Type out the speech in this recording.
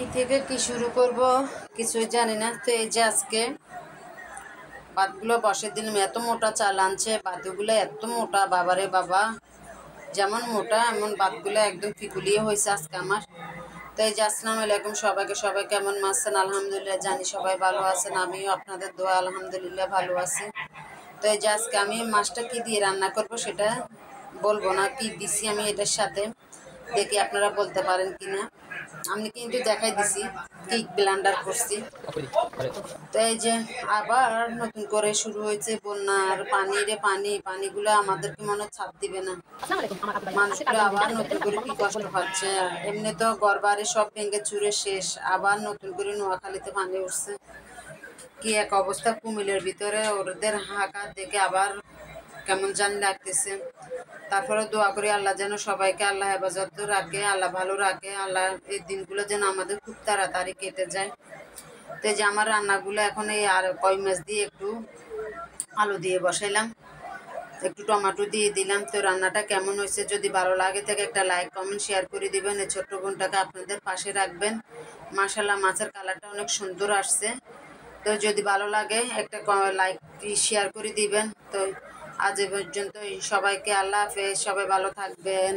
এই থেকে কি শুরু করব কিছুই জানি না। তো এই যে আজকে ভাতগুলো বসে দিলাম। এত মোটা চাল আনছে, ভাতগুলো এত মোটা, বাবারে বাবা, যেমন মোটা এমন ভাতগুলো একদম ফিকুলিয়ে হয়েছে আজকে আমার। তো এই যে আসসালামু আলাইকুম সবাইকে, সবাই কেমন আছেন? আলহামদুলিল্লাহ, জানি সবাই ভালো আছেন। আমিও আপনাদের দোয়া আলহামদুলিল্লাহ ভালো আছি। তো এই যে আজকে আমি মাছটা কি দিয়ে রান্না করব সেটা বলবো না, কি দিছি আমি এটার সাথে, দেখি আপনারা বলতে পারেন কিনা। আমি কিন্তু দেখাই দিছি কি ব্লেন্ডার করছি। তো এই যে আবার নতুন করে শুরু হয়েছে বন্যার পানি রে পানি, পানিগুলো আমাদেরকে মনে ছাপ দিবে না। মানুষগুলো আবার নতুন করে কি কষ্ট পাচ্ছে। এমনি তো ঘর বাড়ি সব ভেঙে চুরে শেষ, আবার নতুন করে নোয়াখালীতে পানি উঠছে। কি এক অবস্থা কুমিল্লার ভিতরে, ওদের হাহাকার দেখে আবার কেমন জানি লাগতেছে। তারপরে দোয়া করি আল্লাহ যেন সবাইকে আল্লাহ হেফাজত রাখে, আল্লাহ ভালো রাখে, আল্লাহ এই দিনগুলো যেন আমাদের খুব তাড়াতাড়ি কেটে যায়। তো যে আমার রান্নাগুলো এখন এই আর কই মাছ দিয়ে একটু আলু দিয়ে বসাইলাম, একটু টমেটো দিয়ে দিলাম। তো রান্নাটা কেমন হয়েছে যদি ভালো লাগে থাকে একটা লাইক কমেন্ট শেয়ার করে দিবেন। এই ছোট্ট বোনটাকে আপনাদের পাশে রাখবেন। মাশাআল্লাহ মাছের কালারটা অনেক সুন্দর আসছে। তো যদি ভালো লাগে একটা লাইক শেয়ার করে দিবেন। তো আজ এ পর্যন্ত, সবাইকে আল্লাহ হাফেজ, সবাই ভালো থাকবেন।